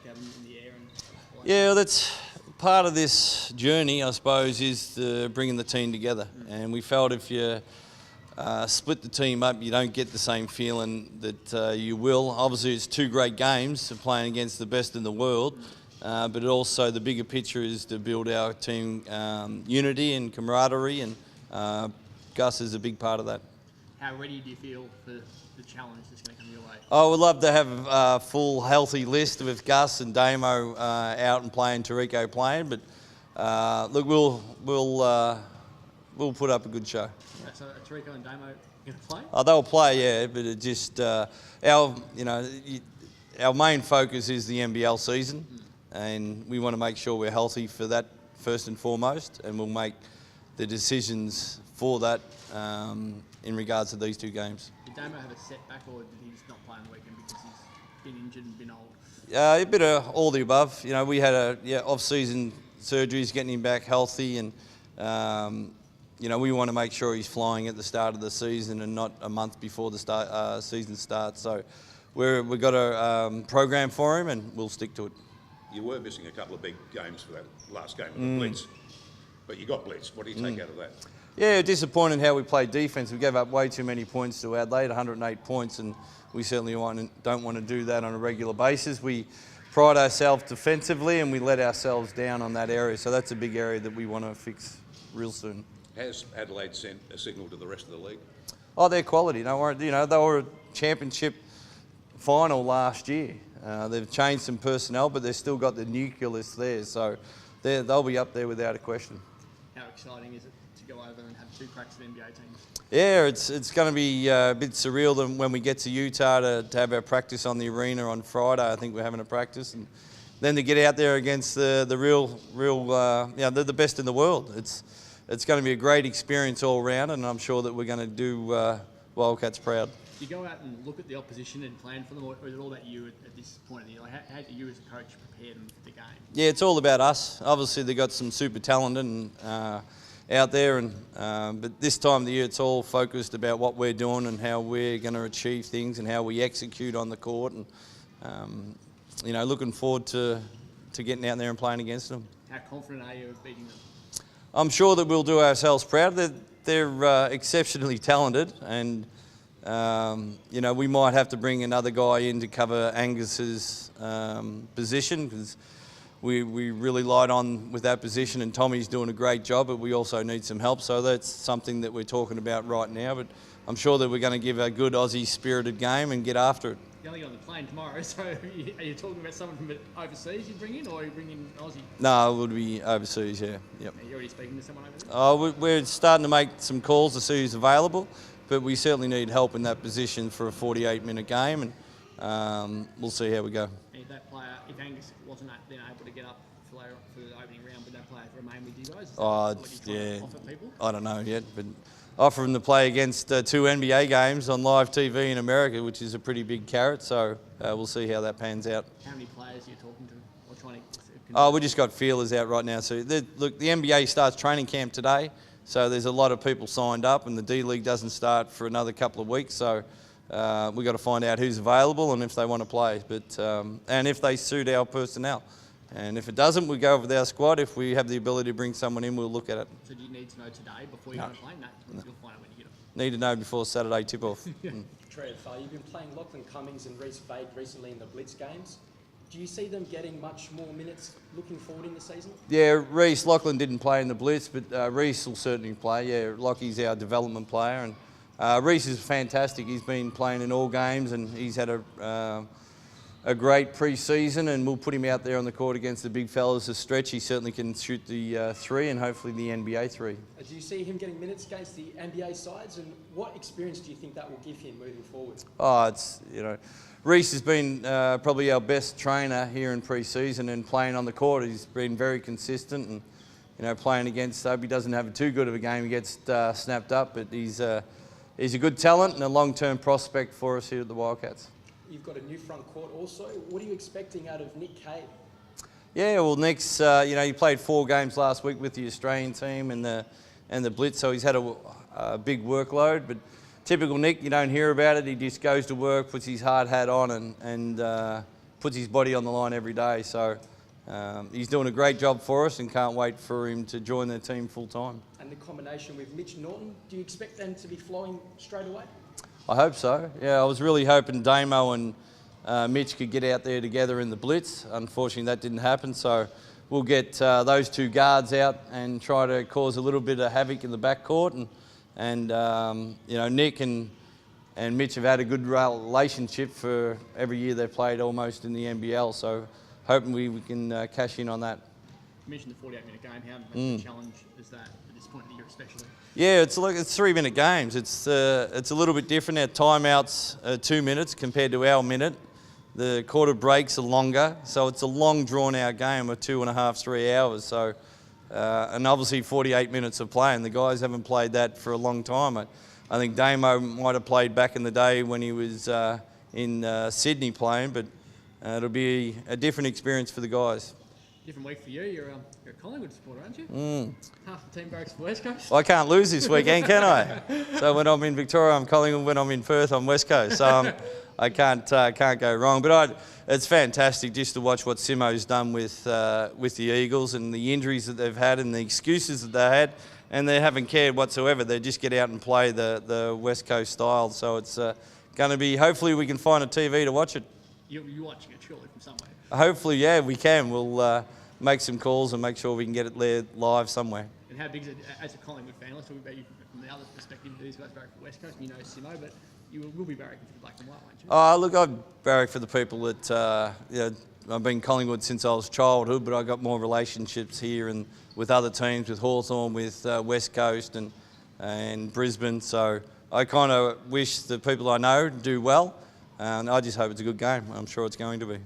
to have him in the air. Yeah, well, that's part of this journey, I suppose, is bringing the team together. And we felt if you split the team up, you don't get the same feeling that you will. Obviously, it's two great games, playing against the best in the world, but also the bigger picture is to build our team unity and camaraderie, and Gus is a big part of that. How ready do you feel for the challenge that's going to come your way? I would love to have a full healthy list with Gus and Damo out and playing, Tarico playing, but look, we'll put up a good show. So Tarico and Damo going to play? Oh, they'll play, yeah, but it just our main focus is the NBL season, and we want to make sure we're healthy for that first and foremost, and we'll make the decisions for that in regards to these two games. Did Damo have a setback, or did he just not play on the weekend because he's been injured and been old? A bit of all the above. You know, we had off-season surgeries, getting him back healthy, and we want to make sure he's flying at the start of the season and not a month before the season starts. So we've got a program for him, and we'll stick to it. You were missing a couple of big games for that last game of the Blitz, but you got blitzed. What do you take out of that? Yeah, disappointed how we played defence. We gave up way too many points to Adelaide, 108 points, and we certainly don't want to do that on a regular basis. We pride ourselves defensively, and we let ourselves down on that area. So that's a big area that we want to fix real soon. Has Adelaide sent a signal to the rest of the league? Oh, they're quality. Don't worry. You know, they were a championship final last year. They've changed some personnel, but they've still got the nucleus there. So they'll be up there without a question. How exciting is it to go over and have two cracks at NBA teams? Yeah, it's going to be a bit surreal when we get to Utah to have our practice on the arena on Friday. I think we're having a practice, and then to get out there against the real, they're the best in the world. It's going to be a great experience all round, and I'm sure that we're going to do Wildcats proud. Do you go out and look at the opposition and plan for them, or is it all about you at this point of the year? Like how do you as a coach prepare them for the game? Yeah, it's all about us. Obviously, they've got some super talent and out there, but this time of the year, it's all focused about what we're doing and how we're going to achieve things and how we execute on the court, and looking forward to getting out there and playing against them. How confident are you of beating them? I'm sure that we'll do ourselves proud. They're exceptionally talented, and we might have to bring another guy in to cover Angus's position, because we really light on with that position, and Tommy's doing a great job, but we also need some help. So that's something that we're talking about right now. But I'm sure that we're going to give a good Aussie spirited game and get after it. You're only on the plane tomorrow, so are you talking about someone from overseas you bring in, or are you bringing in Aussie? No, it would be overseas, yeah. Yep. Are you already speaking to someone over there? We're starting to make some calls to see who's available, but we certainly need help in that position for a 48-minute game, and we'll see how we go. And if Angus wasn't then able to get up for the opening round, would that player remain with you guys? Offer people? I don't know yet, but offer him to play against two NBA games on live TV in America, which is a pretty big carrot, so we'll see how that pans out. How many players are you talking to or trying to... We just got feelers out right now. So look, the NBA starts training camp today, so there's a lot of people signed up, and the D-League doesn't start for another couple of weeks, so we've got to find out who's available and if they want to play, and if they suit our personnel. And if it doesn't, we go with our squad. If we have the ability to bring someone in, we'll look at it. So do you need to know today before you go to play? No, you'll find out when you get it. Need to know before Saturday tip-off. Trev, you've been playing Lachlan Cummings and Reece Fade recently in the Blitz games. Do you see them getting much more minutes looking forward in the season? Yeah, Lachlan didn't play in the Blitz, but Reece will certainly play. Yeah, Lockie's our development player, and Reece is fantastic. He's been playing in all games, and he's had a great pre-season, and we'll put him out there on the court against the big fellas to stretch. He certainly can shoot the three, and hopefully the NBA three. Do you see him getting minutes against the NBA sides, and what experience do you think that will give him moving forward? Reece has been probably our best trainer here in pre-season, and playing on the court, he's been very consistent, and playing against he doesn't have too good of a game. He gets snapped up, but he's a good talent and a long-term prospect for us here at the Wildcats. You've got a new front court also. What are you expecting out of Nick Cade? Yeah, well, Nick's, he played 4 games last week with the Australian team and the Blitz, so he's had a big workload. But typical Nick, you don't hear about it. He just goes to work, puts his hard hat on, and puts his body on the line every day. So he's doing a great job for us and can't wait for him to join the team full time. And the combination with Mitch Norton, do you expect them to be flowing straight away? I hope so. Yeah, I was really hoping Damo and Mitch could get out there together in the blitz. Unfortunately, that didn't happen. So we'll get those two guards out and try to cause a little bit of havoc in the backcourt. And you know, Nick and Mitch have had a good relationship for every year they've played almost in the NBL. So hoping we can cash in on that. You mentioned the 48-minute game. How much of a challenge is that at this point of the year, especially? Yeah, it's 3-minute games. It's a little bit different. Our timeouts are 2 minutes compared to our minute. The quarter breaks are longer, so it's a long, drawn-out game of 2.5, 3 hours. So, and obviously 48 minutes of playing. The guys haven't played that for a long time. I think Damo might have played back in the day when he was in Sydney playing, but it'll be a different experience for the guys. Different week for you. You're a Collingwood supporter, aren't you? Half the team barracks for West Coast. Well, I can't lose this weekend, can I? So when I'm in Victoria, I'm Collingwood. When I'm in Perth, I'm West Coast. So I can't go wrong. But it's fantastic just to watch what Simo's done with the Eagles and the injuries that they've had and the excuses that they had, and they haven't cared whatsoever. They just get out and play the West Coast style. So it's going to be. Hopefully, we can find a TV to watch it. You're watching it surely from somewhere. Hopefully, yeah, we can. We'll make some calls and make sure we can get it there live somewhere. And how big is it, as a Collingwood fan, let's talk about you from the other perspective, these guys barrack for West Coast, and you know Simo, but you will be barracking for the black and white, won't you? Oh, look, I barrack for the people that, you know, I've been Collingwood since I was childhood, but I got more relationships here and with other teams, with Hawthorn, with West Coast and Brisbane. So I kind of wish the people I know do well, and I just hope it's a good game. I'm sure it's going to be.